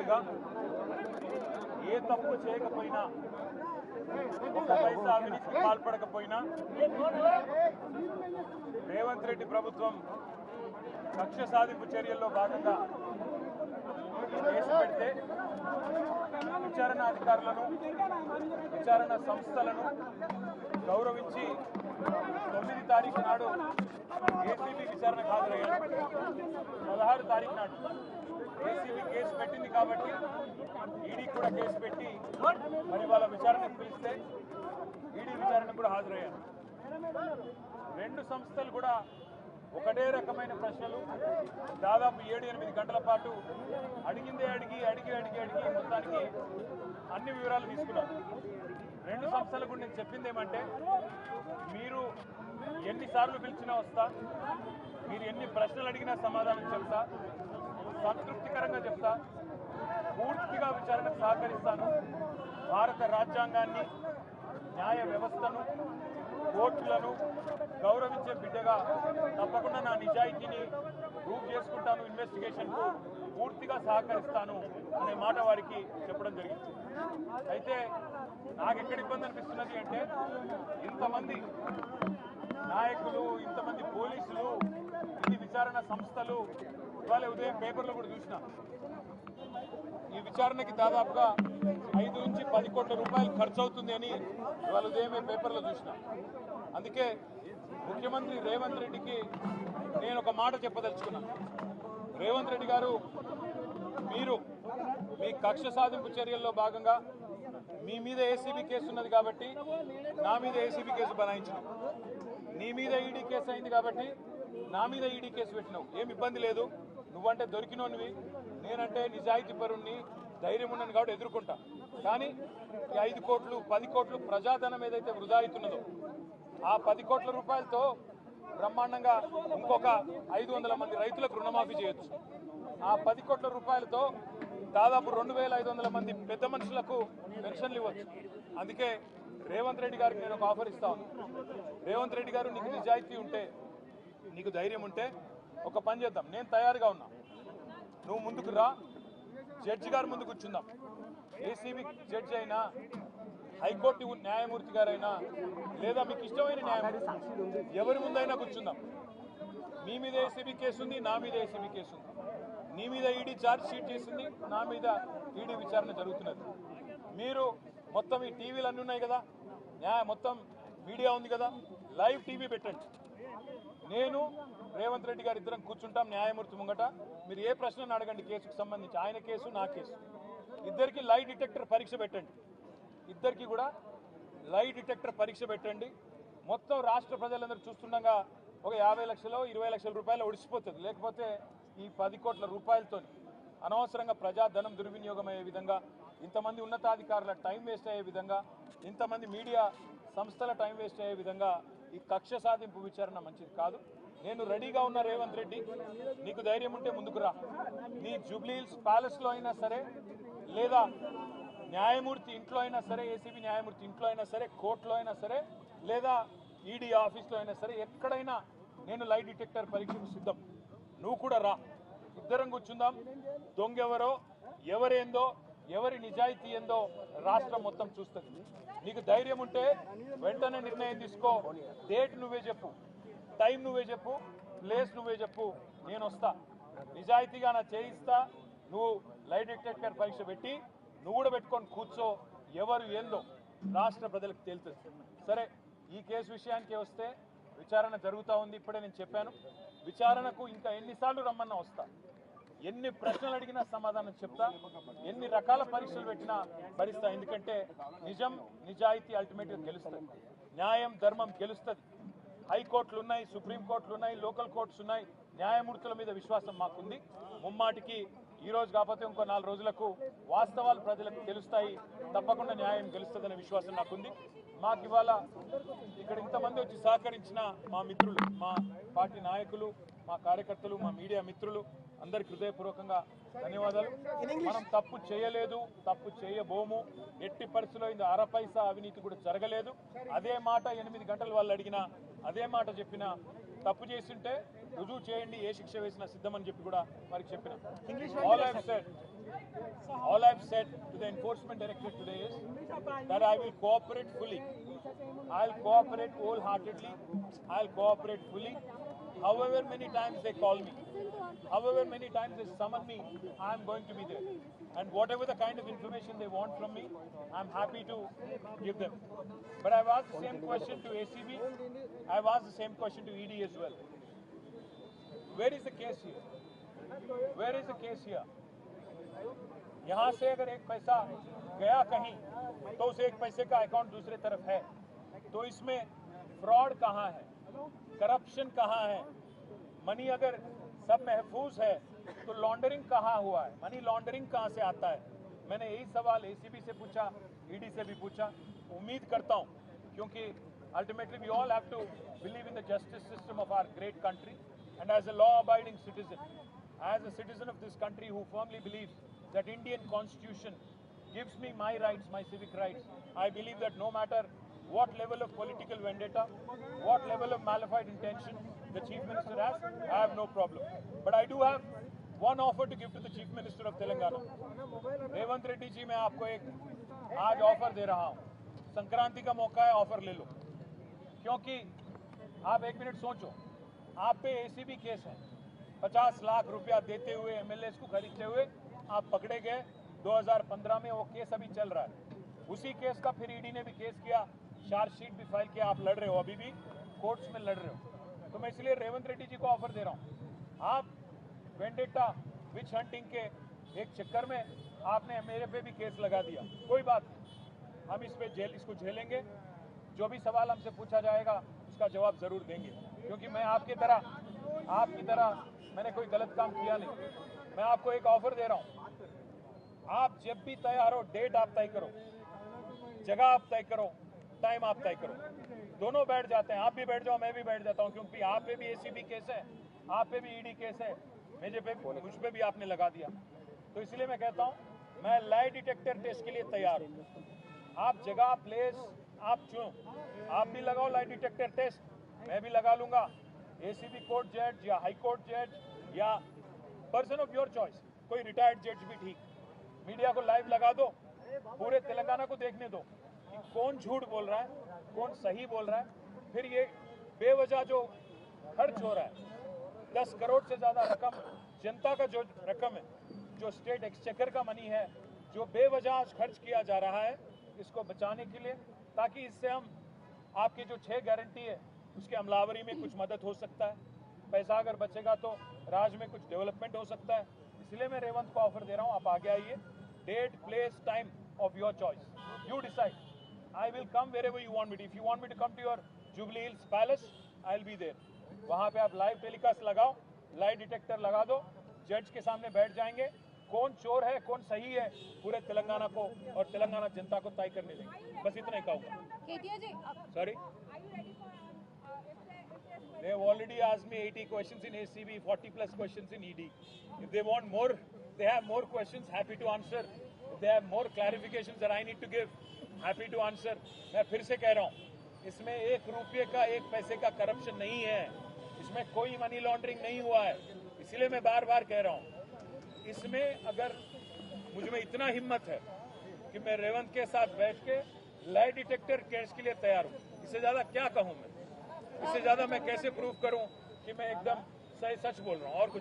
ముఖ్యమంత్రిగా ఏ తప్పు చేయకపోయినా, ఒక పైసా అవినీతికి పాల్పడకపోయినా రేవంత్ రెడ్డి ప్రభుత్వం కక్ష సాధింపు చర్యల్లో భాగంగా కేసు పెడితే విచారణ అధికారులను, విచారణ సంస్థలను గౌరవించి 9 తారీఖు నాడు ఏసీబీ విచారణకు హాజరయ్యారు. 16 తారీఖు నాడు ఏసీబీ కేసు పెట్టింది కాబట్టి ఈడీ కూడా కేసు పెట్టి మరి వాళ్ళ విచారణకు పిలిస్తే ఈడీ విచారణకు కూడా హాజరయ్యారు. రెండు సంస్థలు కూడా ఒకటే రకమైన ప్రశ్నలు దాదాపు 7-8 గంటల పాటు అడిగిందే అడిగి మొత్తానికి అన్ని వివరాలు తీసుకున్నారు. రెండు సంస్థలకు నేను చెప్పింది ఏమంటే, మీరు ఎన్నిసార్లు పిలిచినా వస్తా, మీరు ఎన్ని ప్రశ్నలు అడిగినా సమాధానం చెప్తా, సంతృప్తికరంగా చెప్తా, పూర్తిగా విచారణకు సహకరిస్తాను. భారత రాజ్యాంగాన్ని, న్యాయ వ్యవస్థను, కోర్టులను గౌరవించే బిడ్డగా తప్పకుండా నా నిజాయితీని ప్రూవ్ చేసుకుంటాను, ఇన్వెస్టిగేషన్కు పూర్తిగా సహకరిస్తాను అనే మాట వారికి చెప్పడం జరిగింది. అయితే నాకు ఎక్కడ ఇబ్బంది అనిపిస్తున్నది అంటే, ఇంతమంది నాయకులు, ఇంతమంది పోలీసులు, ఇన్ని విచారణ సంస్థలు, ఇవాళ ఉదయం పేపర్లో కూడా చూసిన ఈ విచారణకి దాదాపుగా 5 నుంచి 10 కోట్ల రూపాయలు ఖర్చు అవుతుంది అని ఇవాళ ఉదయమే పేపర్లో చూసిన. అందుకే ముఖ్యమంత్రి రేవంత్ రెడ్డికి నేను ఒక మాట చెప్పదలుచుకున్నాను. రేవంత్ రెడ్డి గారు, మీరు మీ కక్ష సాధింపు చర్యల్లో భాగంగా మీ మీద ఏసీబీ కేసు ఉన్నది కాబట్టి నా మీద ఏసీబీ కేసు బనాయించినావు, నీ మీద ఈడీ కేసు అయింది కాబట్టి నా మీద ఈడీ కేసు పెట్టినావు. ఏమి ఇబ్బంది లేదు, నువ్వంటే దొరికినోనివి, నేనంటే నిజాయితీ పరుణ్ణి, ధైర్యం ఉన్నాను కాబట్టి ఎదుర్కొంటా. కానీ ఈ 5 కోట్లు 10 కోట్లు ప్రజాధనం ఏదైతే వృధా అవుతున్నదో, ఆ 10 కోట్ల రూపాయలతో బ్రహ్మాండంగా ఇంకొక 500 మంది రైతులకు రుణమాఫీ చేయొచ్చు. ఆ 10 కోట్ల రూపాయలతో దాదాపు 2500 మంది పెద్ద మనుషులకు పెన్షన్లు ఇవ్వచ్చు. అందుకే రేవంత్ రెడ్డి గారికి నేను ఒక ఆఫర్ ఇస్తాను. రేవంత్ రెడ్డి గారు, నీకు నిజాయితీ ఉంటే, నీకు ధైర్యం ఉంటే ఒక పని చేద్దాం. నేను తయారుగా ఉన్నా, నువ్వు ముందుకు రా, జడ్జి గారు ముందు కూర్చుందాం. ఏసీబీ జడ్జి అయినా, హైకోర్టు న్యాయమూర్తి గారైనా, లేదా మీకు ఇష్టమైన న్యాయమూర్తి ఎవరి ముందైనా కూర్చుందాం. మీ మీద ఏసీబీ కేసు ఉంది, నా మీద ఏసీబీ కేసు ఉంది, నీ మీద ఈడీ ఛార్జ్ షీట్ చేసింది, నా మీద ఈడీ విచారణ జరుగుతున్నది. మీరు మొత్తం ఈ టీవీలు అన్నీ ఉన్నాయి కదా, మొత్తం మీడియా ఉంది కదా, లైవ్ టీవీ పెట్టండి. నేను రేవంత్ రెడ్డి గారు ఇద్దరం కూర్చుంటాం న్యాయమూర్తి ముంగట. మీరు ఏ ప్రశ్నను అడగండి కేసుకు సంబంధించి, ఆయన కేసు నా కేసు. ఇద్దరికి లై డిటెక్టర్ పరీక్ష పెట్టండి, ఇద్దరికి కూడా లై డిటెక్టర్ పరీక్ష పెట్టండి. మొత్తం రాష్ట్ర ప్రజలందరూ చూస్తుండగా ఒక 50 లక్షలు 20 లక్షల రూపాయలు ఒడిసిపోతుంది. లేకపోతే ఈ 10 కోట్ల రూపాయలతో అనవసరంగా ప్రజాధనం దుర్వినియోగం అయ్యే విధంగా, ఇంతమంది ఉన్నతాధికారుల టైం వేస్ట్ అయ్యే విధంగా, ఇంతమంది మీడియా సంస్థల టైం వేస్ట్ అయ్యే విధంగా ఈ కక్ష సాధింపు విచారణ మంచిది కాదు. నేను రెడీగా ఉన్న రేవంత్ రెడ్డి, నీకు ధైర్యం ఉంటే ముందుకు రా. నీ జూబ్లీహిల్స్ ప్యాలెస్లో అయినా సరే, లేదా న్యాయమూర్తి ఇంట్లో అయినా సరే, ఏసీబీ న్యాయమూర్తి ఇంట్లో అయినా సరే, కోర్టులో అయినా సరే, లేదా ఈడీ ఆఫీస్లో అయినా సరే, ఎక్కడైనా నేను లై డిటెక్టర్ పరీక్షకు సిద్ధం. నువ్వు కూడా రా, ఇద్దరం కూర్చుందాం. దొంగెవరో, ఎవరేందో, ఎవరి నిజాయితీ ఏందో రాష్ట్రం మొత్తం చూస్తుంది. నీకు ధైర్యం ఉంటే వెంటనే నిర్ణయం తీసుకో. డేట్ నువ్వే చెప్పు, టైం నువ్వే చెప్పు, ప్లేస్ నువ్వే చెప్పు, నేను వస్తా. నిజాయితీగా నా చేయిస్తా. నువ్వు లై డిటెక్టర్ పరీక్ష పెట్టి నువ్వు కూడా పెట్టుకొని కూర్చో. ఎవరు ఏందో రాష్ట్ర ప్రజలకు తేలుతుంది. సరే, ఈ కేసు విషయానికి వస్తే విచారణ జరుగుతూ ఉంది. ఇప్పుడే నేను చెప్పాను, విచారణకు ఇంకా ఎన్నిసార్లు రమ్మన్నా వస్తా, ఎన్ని ప్రశ్నలు అడిగినా సమాధానం చెప్తా, ఎన్ని రకాల పరీక్షలు పెట్టినా భరిస్తా. ఎందుకంటే నిజం, నిజాయితీ అల్టిమేట్గా గెలుస్తుంది, న్యాయం ధర్మం గెలుస్తుంది. హైకోర్టులు ఉన్నాయి, సుప్రీంకోర్టులు ఉన్నాయి, లోకల్ కోర్ట్స్ ఉన్నాయి. న్యాయమూర్తుల మీద విశ్వాసం మాకుంది. ముమ్మాటికి ఈ రోజు కాకపోతే ఇంకో 4 రోజులకు వాస్తవాలు ప్రజలకు తెలుస్తాయి. తప్పకుండా న్యాయం గెలుస్తుందనే విశ్వాసం నాకుంది. మాకు ఇవాళ ఇక్కడ ఇంతమంది వచ్చి సహకరించిన మా మిత్రులు, మా పార్టీ నాయకులు, మా కార్యకర్తలు, మా మీడియా మిత్రులు అందరికి హృదయపూర్వకంగా ధన్యవాదాలు. మనం తప్పు చేయలేదు, తప్పు చేయబోము. ఎట్టి పరిస్థితుల్లో ఇది అరపైసా అవినీతి కూడా జరగలేదు. అదే మాట 8 గంటలు వాళ్ళు అడిగినా, అదే మాట చెప్పినా, తప్పు చేస్తుంటే రుజువు చేయండి, ఏ శిక్ష వేసినా సిద్ధమని చెప్పి కూడా వారికి చెప్పిన. all I've said to the enforcement directorate today is that I will cooperate fully. I'll cooperate wholeheartedly. I'll cooperate fully. However many times they call me, however many times they summon me, I'm going to be there. And whatever the kind of information they want from me, I'm happy to give them. But I've asked the same question to ACB. I've asked the same question to ED as well. Where is the case here? Where is the case here? यहाँ से अगर एक पैसा गया कहीं तो उस एक पैसे का अकाउंट दूसरे तरफ है, तो इसमें फ्रॉड कहाँ है, करप्शन कहाँ है? मनी अगर सब महफूज है तो लॉन्ड्रिंग कहाँ हुआ है? मनी लॉन्ड्रिंग कहाँ से आता है? मैंने यही सवाल एसीबी से पूछा, ईडी से भी पूछा। उम्मीद करता हूँ, क्योंकि ultimately we all have to believe in the justice system of our great country, and as a law abiding citizen, as a citizen of this country who firmly believes that Indian constitution gives me my rights, my civic rights, I believe that no matter what level of political vendetta, what level of malafide intention the chief minister has, I have no problem. But I do have one offer to give to the chief minister of Telangana. Revanth Reddy ji, मैं आपको एक आज offer दे रहा हूँ। संक्रांति का मौका है, offer ले लो। क्योंकि आप एक मिनट सोचो, आप पे एसीबी केस है, 50 लाख रुपया देते हुए एमएलए को खरीदते हुए आप पकड़े गए। 2015 में वो केस अभी चल रहा है। उसी केस का फिर ईडी ने भी केस किया, चार्जशीट भी फाइल किया। आप लड़ रहे हो, अभी भी कोर्ट्स में लड़ रहे हो। तो मैं इसलिए रेवंत रेड्डी जी को ऑफर दे रहा हूँ। आप वेंडेटा विच हंटिंग के एक चक्कर में आपने मेरे पे भी केस लगा दिया, कोई बात नहीं, हम इस पे इसको झेलेंगे। जो भी सवाल हमसे पूछा जाएगा उसका जवाब जरूर देंगे, क्योंकि मैं आपकी तरह मैंने कोई गलत काम किया नहीं। मैं आपको एक ऑफर दे रहा हूं, आप जब भी तैयार हो, डेट आप तय करो, जगह आप तय करो, टाइम आप तय करो, दोनों बैठ जाते हैं। आप भी बैठ जाओ, मैं भी बैठ जाता हूं, क्योंकि आप पे भी एसीबी केस है, आप पे भी ईडी केस है, मुझ पे भी आपने लगा दिया। तो इसलिए मैं कहता हूं, मैं लाई डिटेक्टर टेस्ट के लिए तैयार हूं। आप जगह, प्लेस आप चुनो, आप भी लगाओ लाई डिटेक्टर टेस्ट, मैं भी लगा लूंगा। एसीबी कोर्ट जज या हाई कोर्ट जज या पर्सन ऑफ योर चॉइस, कोई रिटायर्ड जज भी ठीक। मीडिया को लाइव लगा दो, पूरे तेलंगाना को देखने दो कि कौन झूठ बोल रहा है, कौन सही बोल रहा है। फिर ये बेवजह जो खर्च हो रहा है, 10 करोड़ से ज्यादा रकम, जनता का जो रकम है, जो स्टेट एक्सचेकर का मनी है, जो बेवजह खर्च किया जा रहा है, इसको बचाने के लिए, ताकि इससे हम आपकी जो 6 गारंटी है उसके अमलावरी में कुछ मदद हो सकता है। पैसा अगर बचेगा तो राज्य में कुछ डेवलपमेंट हो सकता है। इसलिए मैं रेवंत को ऑफर दे रहा हूं, आप आगे आइए। Date, place, time of your choice, you decide. I will come wherever you want me to. If you want me to come to your Jubilee Hills palace, I will be there. वहां पे आप लाइव टेलीकास्ट लगाओ, live detector लगा दो, जज के सामने बैठ जाएंगे। कौन चोर है, कौन सही है, पूरे तेलंगाना को और तेलंगाना जनता को तय करने देंगे। बस इतना ही कहूँगा। Sorry, they have already asked me 80 questions in ACB, 40 plus questions in ED. If they want more, they have more questions, happy to answer. If they have more clarifications that I need to give, happy to answer. मैं फिर से कह रहा हूँ, इसमें 1 रुपये का, 1 पैसे का करप्शन नहीं है, इसमें कोई मनी लॉन्ड्रिंग नहीं हुआ है। इसलिए मैं बार बार कह रहा हूँ, इसमें अगर मुझ में इतना हिम्मत है कि मैं रेवंत के साथ बैठ के लाई डिटेक्टर केस के लिए तैयार हूँ, इससे ज्यादा क्या कहूँ मैं? इससे ज्यादा मैं कैसे प्रूव करूं कि मैं एकदम सही सच बोल रहा हूं? और कुछ